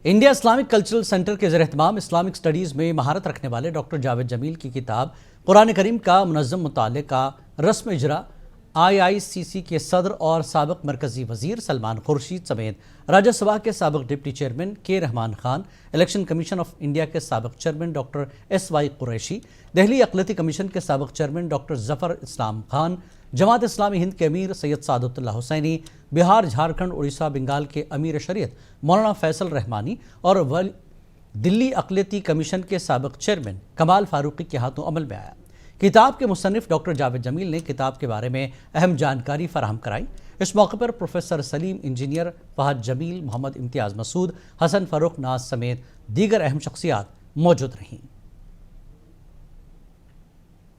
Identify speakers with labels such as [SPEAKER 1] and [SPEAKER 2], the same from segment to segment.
[SPEAKER 1] India Islamic cultural centre کے زیر اہتمام اسلامک سٹڈیز میں مہارت رکھنے والے ڈاکٹر جاوید جمیل کی کتاب قرآن کریم کا منظم مطالعے کا رسم اجرا IICC کے صدر اور سابق مرکزی وزیر سلمان خورشید سمیت راجیہ سبھا کے سابق ڈپٹی چیئرمین کے Rahman Khan, election commission of India کے سابق chairman doctor SY Qureshi, Delhi اقلیتی کمیشن کے سابق چیئرمین ڈاکٹر ظفر اسلام خان، جماعت اسلامی ہند کے امیر سید سعادت اللہ حسینی، بہار، جھارکھنڈ، اڑیسہ، بنگال کے امیر شریعت مولانا فیصل رحمانی اور دلی اقلیتی کمیشن کے سابق چیئرمین کمال فاروقی کے ہاتھوں عمل میں آیا۔ کتاب کے مصنف ڈاکٹر جاوید جمیل نے کتاب کے بارے میں اہم جانکاری فراہم کرائی۔ اس موقع پر پروفیسر سلیم، انجینئر فہد جمیل، محمد امتیاز مسعود، حسن فاروق ناز سمیت دیگر اہم شخصیات موجود رہیں۔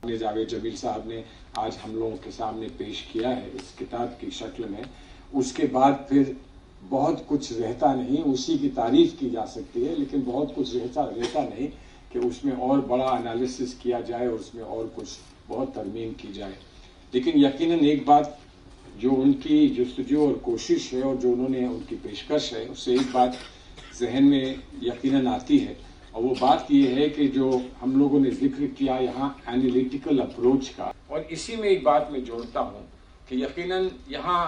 [SPEAKER 2] جاوید جمیل صاحب نے آج ہم لوگوں کے سامنے پیش کیا ہے اس کتاب کی شکل میں، اس کے بعد پھر بہت کچھ رہتا نہیں، اسی کی تعریف کی جا سکتی ہے، لیکن بہت کچھ رہتا نہیں کہ اس میں اور بڑا انالیسس کیا جائے اور اس میں اور کچھ بہت ترمیم کی جائے۔ لیکن یقیناً ایک بات جو ان کی جستجو اور کوشش ہے اور جو انہوں نے ان کی پیشکش ہے، اس سے ایک بات ذہن میں یقیناً آتی ہے، اور وہ بات یہ ہے کہ جو ہم لوگوں نے ذکر کیا یہاں اینالیٹیکل اپروچ کا، اور اسی میں ایک بات میں جوڑتا ہوں کہ یقیناً یہاں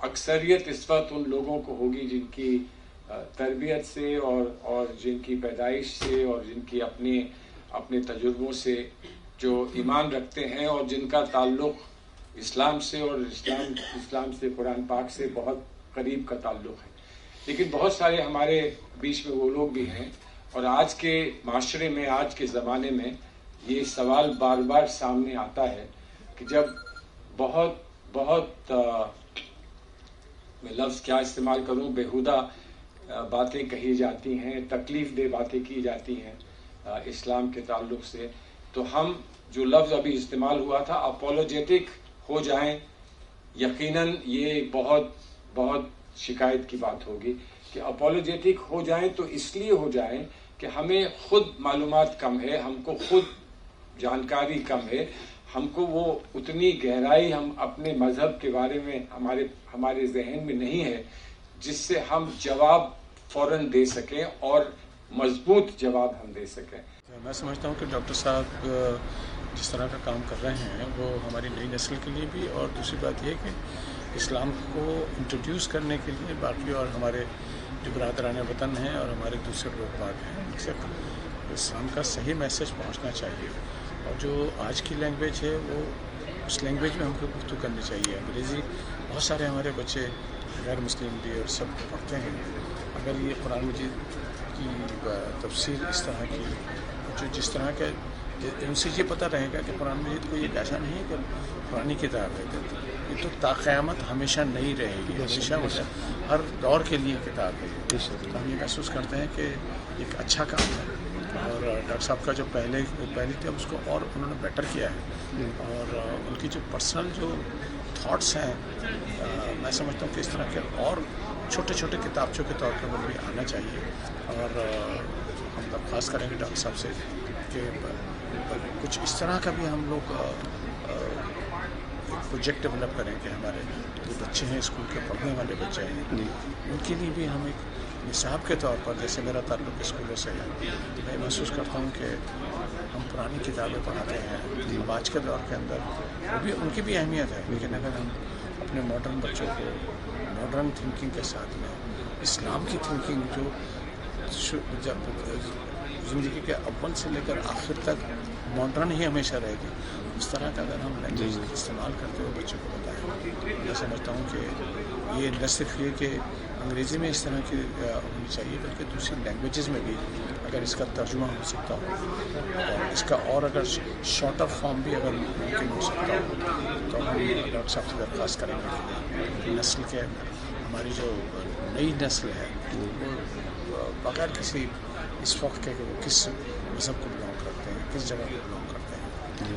[SPEAKER 2] اکثریت اس وقت ان لوگوں کو ہوگی جن کی تربیت سے اور جن کی پیدائش سے اور جن کی اپنے تجربوں سے جو ایمان رکھتے ہیں اور جن کا تعلق اسلام سے اور اسلام سے قرآن پاک سے بہت قریب کا تعلق ہے۔ لیکن بہت سارے ہمارے بیچ میں وہ لوگ بھی ہیں، اور آج کے معاشرے میں، آج کے زمانے میں یہ سوال بار بار سامنے آتا ہے کہ جب بہت میں لفظ کیا استعمال کروں، بیہودہ باتیں کہی جاتی ہیں، تکلیف دہ باتیں کی جاتی ہیں اسلام کے تعلق سے، تو ہم جو لفظ ابھی استعمال ہوا تھا اپولوجیٹک ہو جائیں، یقیناً یہ بہت شکایت کی بات ہوگی کہ اپولوجیٹک ہو جائیں تو اس لیے ہو جائیں کہ ہمیں خود معلومات کم ہے، ہم کو خود جانکاری کم ہے، ہم کو وہ اتنی گہرائی ہم اپنے مذہب کے بارے میں ہمارے ذہن میں نہیں ہے جس سے ہم جواب فوراً دے سکیں اور مضبوط جواب ہم دے سکیں۔
[SPEAKER 3] میں سمجھتا ہوں کہ ڈاکٹر صاحب جس طرح کا کام کر رہے ہیں وہ ہماری نئی نسل کے لیے بھی، اور دوسری بات یہ کہ اسلام کو انٹروڈیوس کرنے کے لیے باقی اور ہمارے جو برادران وطن ہیں اور ہمارے دوسرے لوگ باغ ہیں ان سے اسلام کا صحیح میسج پہنچنا چاہیے، اور جو آج کی لینگویج ہے وہ اس لینگویج میں ہم کو گفتگو کرنی چاہیے۔ انگریزی بہت سارے ہمارے بچے غیر مسلم بھی اور سب پڑھتے ہیں، اگر یہ قرآن مجید کی تفسیر اس طرح کی جو جس طرح کے ان سے یہ پتہ رہے گا کہ قرآن مجید کو یہ ایسا نہیں ہے کہ پرانی کتاب ہے، یہ تو تا قیامت ہمیشہ نہیں رہے گی، ہمیشہ ہر دور کے لیے کتاب ہے۔ تو ہم یہ محسوس کرتے ہیں کہ ایک اچھا کام ہے، اور ڈاکٹر صاحب کا جو پہلی تھے اس کو اور انہوں نے بیٹر کیا ہے، اور ان کی جو پرسنل جو تھاٹس ہیں میں سمجھتا ہوں کہ اس طرح کے اور چھوٹے چھوٹے کتابچوں کے طور پر وہ بھی آنا چاہیے، اور ہم درخواست کریں گے ڈاکٹر صاحب سے کہ کچھ اس طرح کا بھی ہم لوگ پروجیکٹ ڈیولپ کریں کہ ہمارے جو بچے ہیں اسکول کے پڑھنے والے بچے ہیں ان کے لیے بھی ہم ایک نصاب کے طور پر، جیسے میرا تعلق اسکولوں سے ہے، میں محسوس کرتا ہوں کہ ہم پرانی کتابیں پڑھاتے ہیں، اب آج کے دور کے اندر وہ بھی ان کی بھی اہمیت ہے، لیکن اگر ہم اپنے ماڈرن بچوں کو ماڈرن تھنکنگ کے ساتھ میں اسلام کی تھنکنگ جو جب زندگی کے اول سے لے کر آخر تک ماڈرن ہی ہمیشہ رہے گی، اس طرح کا اگر ہم لینگویج استعمال کرتے ہوئے بچوں کو بتائیں، میں سمجھتا ہوں کہ یہ نہ صرف یہ کہ انگریزی میں اس طرح کی ہونی چاہیے بلکہ دوسری لینگویجز میں بھی اگر اس کا ترجمہ ہو سکتا ہو اور اس کا اور اگر شارٹر فارم بھی اگر ممکن ہو سکتا ہو تو ہم ڈاکٹر صاحب سے درخواست کریں گے کہ نسل کے ہماری جو نئی نسل ہے وہ بغیر کسی اس وقت کے کہ وہ کس مذہب کو بلانگ کرتے ہیں، کس جگہ کو بلانگ کرتے ہیں،